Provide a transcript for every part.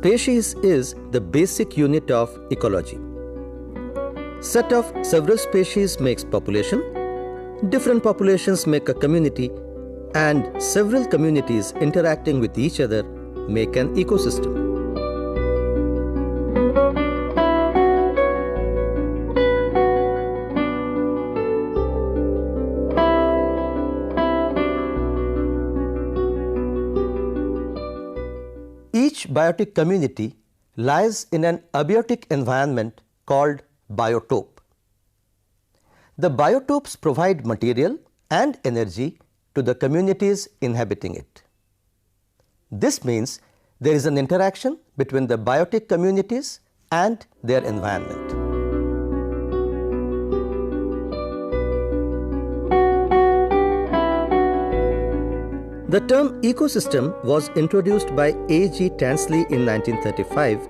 species is the basic unit of ecology. Set of several species makes population, different populations make a community, and several communities interacting with each other make an ecosystem. Each biotic community lies in an abiotic environment called biotope. The biotopes provide material and energy to the communities inhabiting it. This means there is an interaction between the biotic communities and their environment. The term ecosystem was introduced by A.G. Tansley in 1935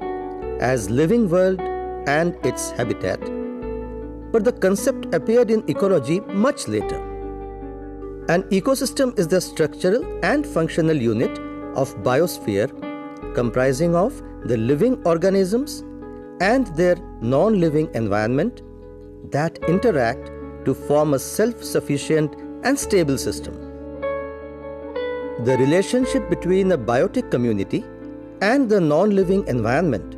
as living world and its habitat, but the concept appeared in ecology much later. An ecosystem is the structural and functional unit of biosphere comprising of the living organisms and their non-living environment that interact to form a self-sufficient and stable system. The relationship between a biotic community and the non-living environment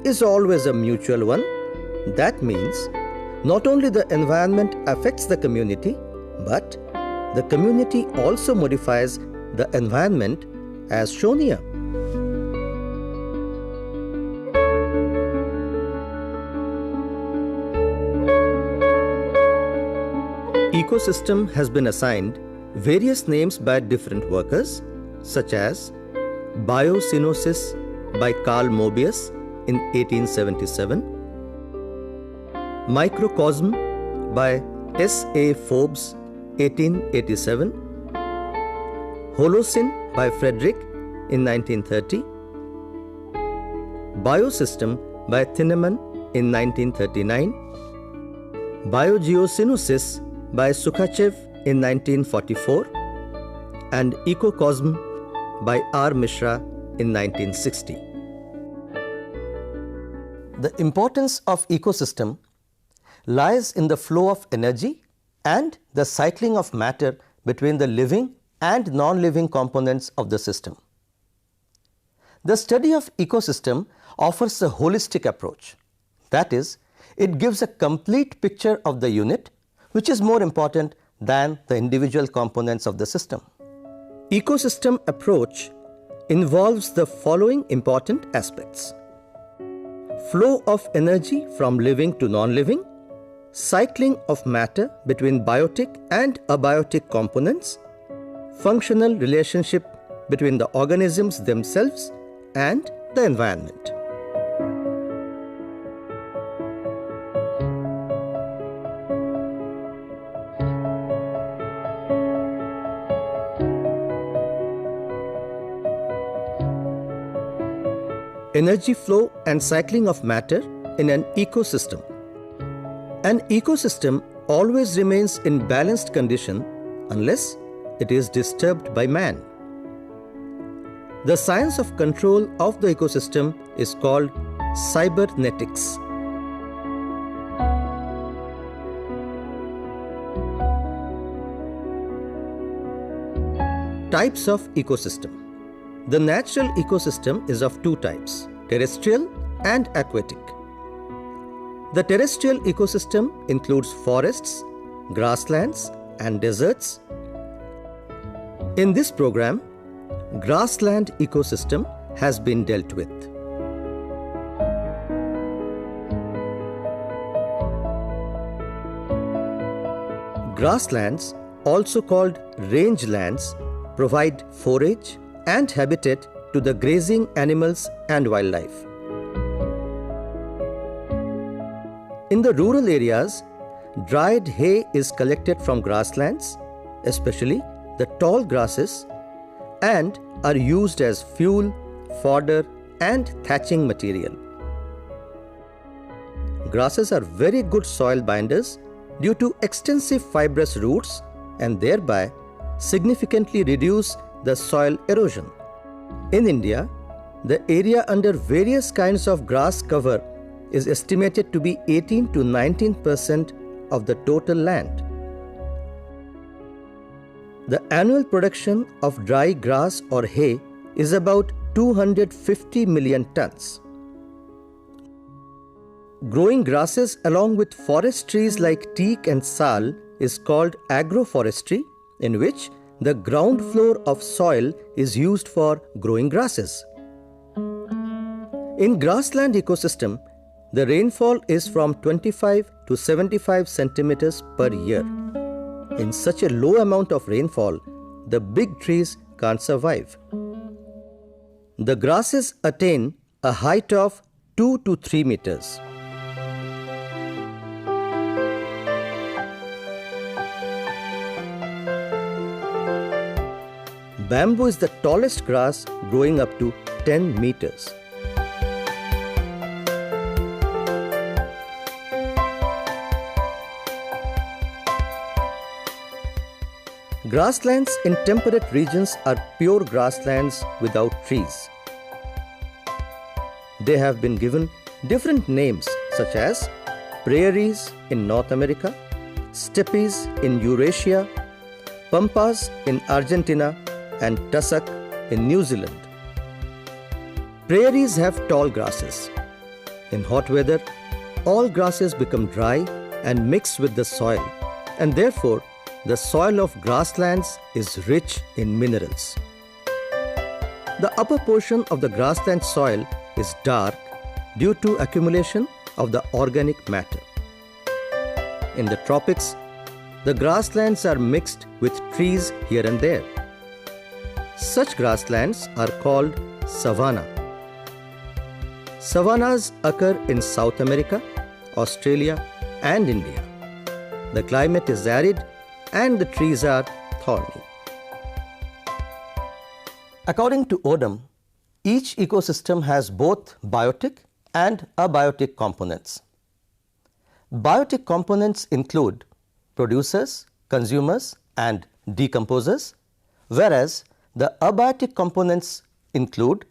is always a mutual one. That means not only the environment affects the community, but the community also modifies the environment as shown here. Ecosystem has been assigned various names by different workers, such as biocenosis by Carl Moebius in 1877, microcosm by S. A. Forbes 1887, Holocene by Frederick in 1930, biosystem by Thienemann in 1939, biogeocenosis by Sukhachev in 1944, and ecocosm by R. Mishra in 1960. The importance of ecosystem lies in the flow of energy and the cycling of matter between the living and non-living components of the system. The study of ecosystem offers a holistic approach. That is, it gives a complete picture of the unit, which is more important than the individual components of the system. Ecosystem approach involves the following important aspects: flow of energy from living to non-living, cycling of matter between biotic and abiotic components, functional relationship between the organisms themselves and the environment. Energy flow and cycling of matter in an ecosystem. An ecosystem always remains in balanced condition unless it is disturbed by man. The science of control of the ecosystem is called cybernetics. Types of ecosystem. The natural ecosystem is of two types, terrestrial and aquatic. The terrestrial ecosystem includes forests, grasslands, and deserts. In this program, grassland ecosystem has been dealt with. Grasslands, also called rangelands, provide forage and habitat to the grazing animals and wildlife. In the rural areas, dried hay is collected from grasslands, especially the tall grasses, and are used as fuel, fodder, and thatching material. Grasses are very good soil binders due to extensive fibrous roots and thereby significantly reduce the soil erosion. In India, the area under various kinds of grass cover is estimated to be 18 to 19% of the total land. The annual production of dry grass or hay is about 250 million tons. Growing grasses along with forest trees like teak and sal is called agroforestry, in which the ground floor of soil is used for growing grasses. In grassland ecosystem, the rainfall is from 25 to 75 centimeters per year. In such a low amount of rainfall, the big trees can't survive. The grasses attain a height of 2 to 3 meters. Bamboo is the tallest grass, growing up to 10 meters. Grasslands in temperate regions are pure grasslands without trees. They have been given different names such as prairies in North America, steppes in Eurasia, pampas in Argentina, and tussock in New Zealand. Prairies have tall grasses. In hot weather, all grasses become dry and mix with the soil, and therefore the soil of grasslands is rich in minerals. The upper portion of the grassland soil is dark due to accumulation of the organic matter. In the tropics, the grasslands are mixed with trees here and there. Such grasslands are called savanna. Savannas occur in South America, Australia, and India. The climate is arid and the trees are thorny. According to Odum, each ecosystem has both biotic and abiotic components. Biotic components include producers, consumers, and decomposers, whereas the abiotic components include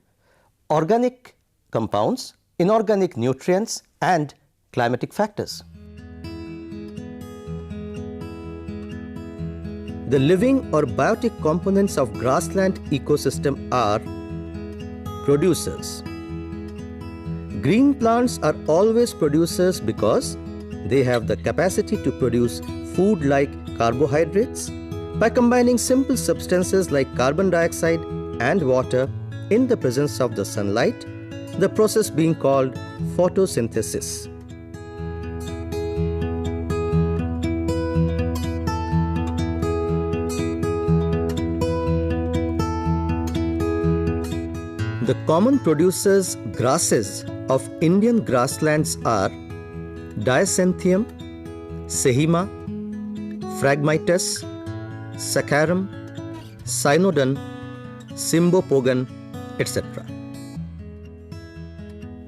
organic compounds, inorganic nutrients, and climatic factors. The living or biotic components of grassland ecosystem are producers. Green plants are always producers because they have the capacity to produce food like carbohydrates by combining simple substances like carbon dioxide and water in the presence of the sunlight, the process being called photosynthesis. The common producers grasses of Indian grasslands are Diasanthium, Sehima, Phragmites, Saccharum, Cynodon, Cymbopogon, etc.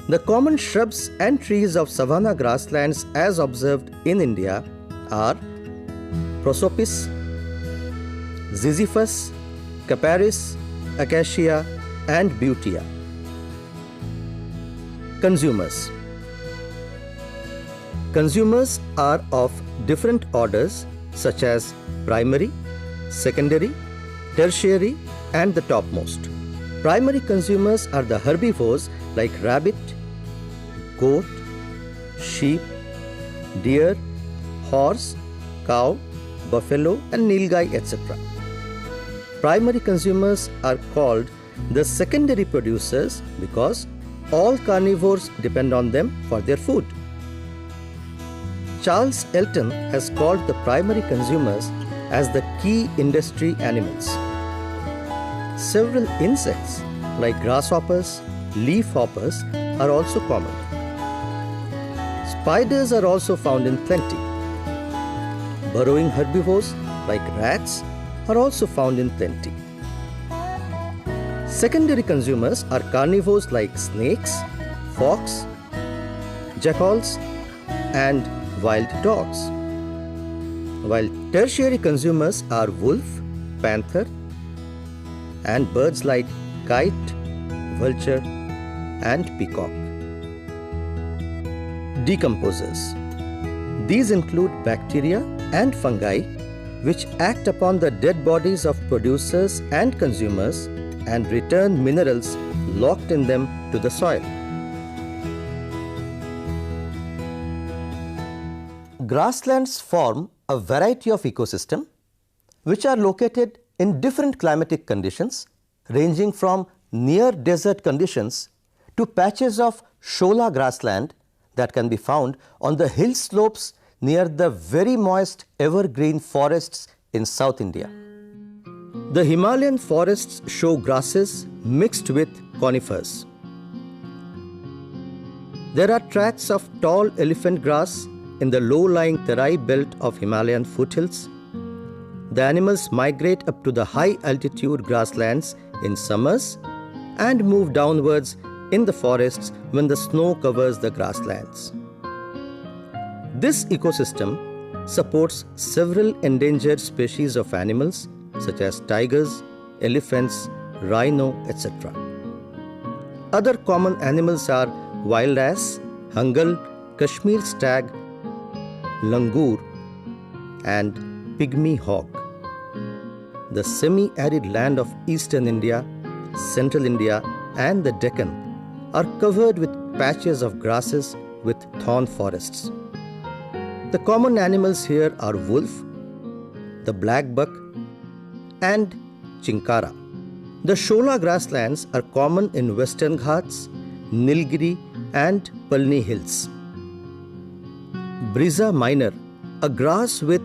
The common shrubs and trees of savanna grasslands as observed in India are Prosopis, Ziziphus, Capparis, Acacia, and Butea. Consumers. Consumers are of different orders such as primary, secondary, tertiary, and the topmost. Primary consumers are the herbivores like rabbit, goat, sheep, deer, horse, cow, buffalo, and nilgai, etc. Primary consumers are called the secondary producers because all carnivores depend on them for their food. Charles Elton has called the primary consumers as the key industry animals. Several insects like grasshoppers, leafhoppers are also common. Spiders are also found in plenty. Burrowing herbivores like rats are also found in plenty. Secondary consumers are carnivores like snakes, fox, jackals, and wild dogs, while tertiary consumers are wolf, panther, and birds like kite, vulture, and peacock. Decomposers. These include bacteria and fungi which act upon the dead bodies of producers and consumers and return minerals locked in them to the soil. Grasslands form a variety of ecosystems which are located in different climatic conditions ranging from near desert conditions to patches of shola grassland that can be found on the hill slopes near the very moist evergreen forests in South India. The Himalayan forests show grasses mixed with conifers. There are tracts of tall elephant grass in the low-lying Terai belt of Himalayan foothills. The animals migrate up to the high-altitude grasslands in summers and move downwards in the forests when the snow covers the grasslands. This ecosystem supports several endangered species of animals such as tigers, elephants, rhino, etc. Other common animals are wild ass, hungal, Kashmir stag, langur, and pygmy hawk. The semi-arid land of eastern India, central India, and the Deccan are covered with patches of grasses with thorn forests. The common animals here are wolf, the black buck, and chinkara. The shola grasslands are common in Western Ghats, Nilgiri, and Palni hills. Brisa minor, a grass with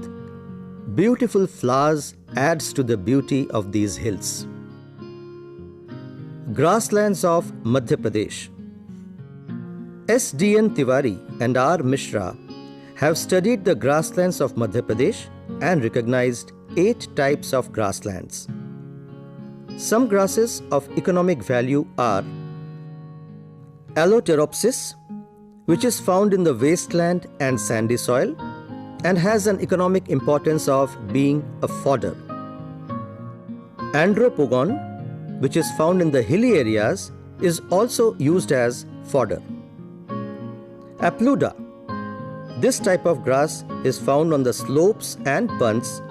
beautiful flowers, adds to the beauty of these hills. Grasslands of Madhya Pradesh. S.D.N. Tiwari and R. Mishra have studied the grasslands of Madhya Pradesh and recognized 8 types of grasslands. Some grasses of economic value are Allotropis, which is found in the wasteland and sandy soil and has an economic importance of being a fodder. Andropogon, which is found in the hilly areas, is also used as fodder. Apluda. This type of grass is found on the slopes and bunds,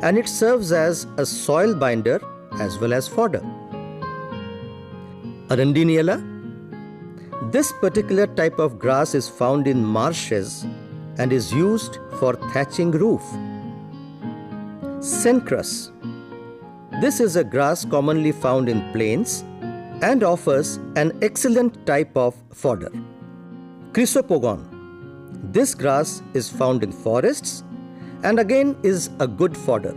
and it serves as a soil binder as well as fodder. Arundiniella. This particular type of grass is found in marshes and is used for thatching roof. Cenchrus. This is a grass commonly found in plains and offers an excellent type of fodder. Chrysopogon. This grass is found in forests and again is a good fodder.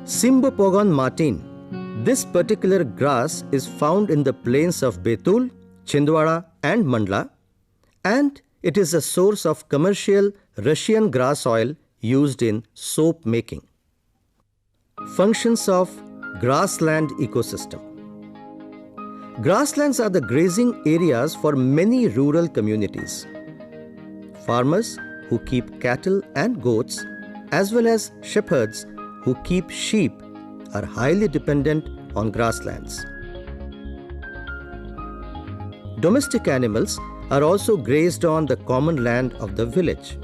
Cymbopogon martine. This particular grass is found in the plains of Betul, Chhindwara and Mandla, and it is a source of commercial Russian grass oil used in soap making. Functions of grassland ecosystem. Grasslands are the grazing areas for many rural communities. Farmers who keep cattle and goats, as well as shepherds who keep sheep, are highly dependent on grasslands. Domestic animals are also grazed on the common land of the village.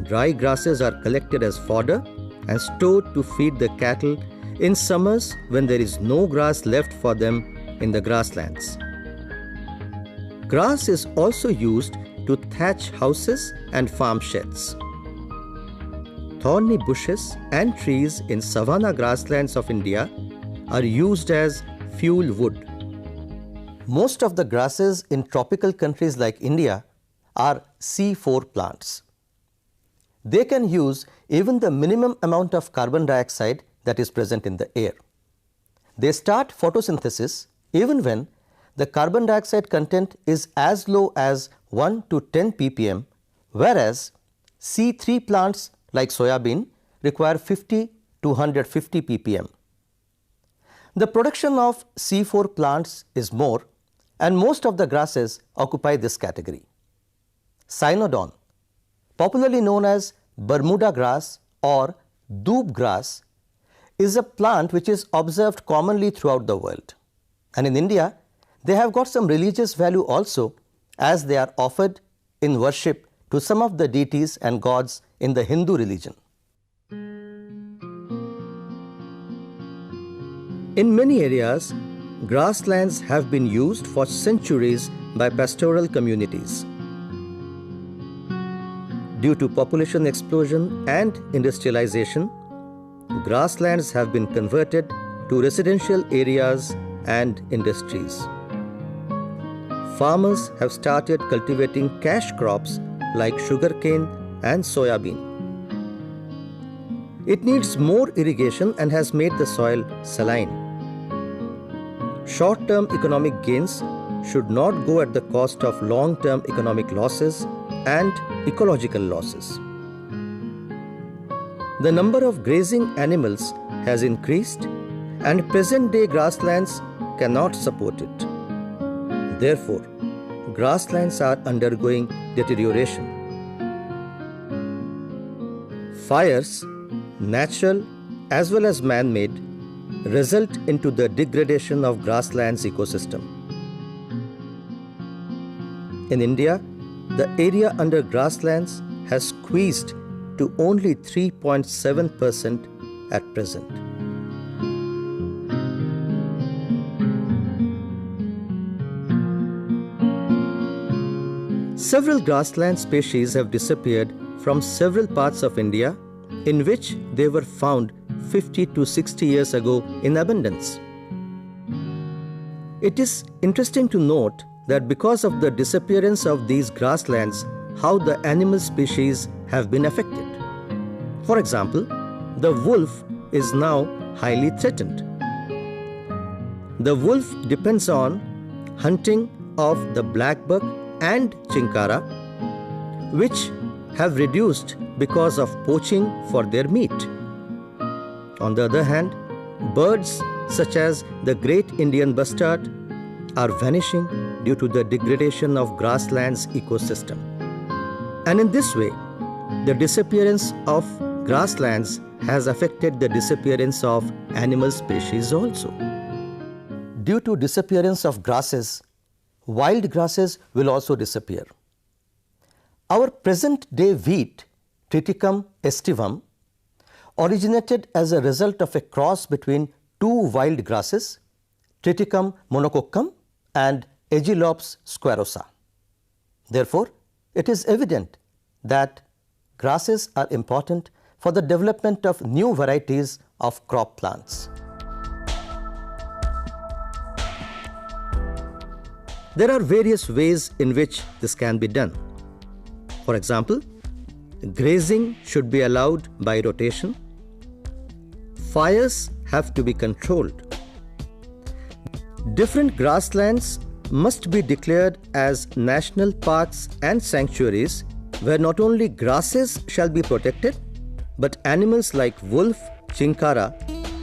Dry grasses are collected as fodder and stored to feed the cattle in summers when there is no grass left for them in the grasslands. Grass is also used to thatch houses and farm sheds. Thorny bushes and trees in savanna grasslands of India are used as fuel wood. Most of the grasses in tropical countries like India are C4 plants. They can use even the minimum amount of carbon dioxide that is present in the air. They start photosynthesis even when the carbon dioxide content is as low as 1 to 10 ppm, whereas C3 plants like soybean require 50 to 150 ppm. The production of C4 plants is more, and most of the grasses occupy this category. Cynodon, popularly known as Bermuda grass or doob grass, is a plant which is observed commonly throughout the world. And in India, They have got some religious value also, as they are offered in worship to some of the deities and gods in the Hindu religion. In many areas, grasslands have been used for centuries by pastoral communities. Due to population explosion and industrialization, grasslands have been converted to residential areas and industries. Farmers have started cultivating cash crops like sugarcane and soybean. It needs more irrigation and has made the soil saline. Short-term economic gains should not go at the cost of long-term economic losses and ecological losses. The number of grazing animals has increased and present-day grasslands cannot support it. Therefore, grasslands are undergoing deterioration. Fires, natural as well as man-made, result into the degradation of grasslands ecosystem. In India, the area under grasslands has squeezed to only 3.7% at present. Several grassland species have disappeared from several parts of India in which they were found 50 to 60 years ago in abundance. It is interesting to note that because of the disappearance of these grasslands, how the animal species have been affected. For example, the wolf is now highly threatened. The wolf depends on hunting of the blackbuck and chinkara, which have reduced because of poaching for their meat. On the other hand, birds such as the great Indian bustard are vanishing due to the degradation of grasslands ecosystem. And in this way, the disappearance of grasslands has affected the disappearance of animal species also. Due to disappearance of grasses, wild grasses will also disappear. Our present-day wheat, Triticum aestivum, originated as a result of a cross between two wild grasses, Triticum monococcum and Aegilops squarosa. Therefore, it is evident that grasses are important for the development of new varieties of crop plants. There are various ways in which this can be done. For example, grazing should be allowed by rotation. Fires have to be controlled. Different grasslands must be declared as national parks and sanctuaries where not only grasses shall be protected, but animals like wolf, chinkara,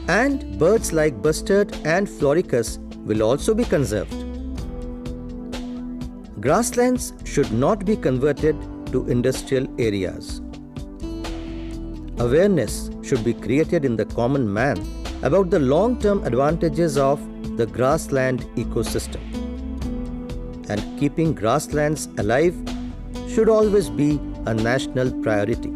and birds like bustard and floricus will also be conserved. Grasslands should not be converted to industrial areas. Awareness should be created in the common man about the long-term advantages of the grassland ecosystem. And keeping grasslands alive should always be a national priority.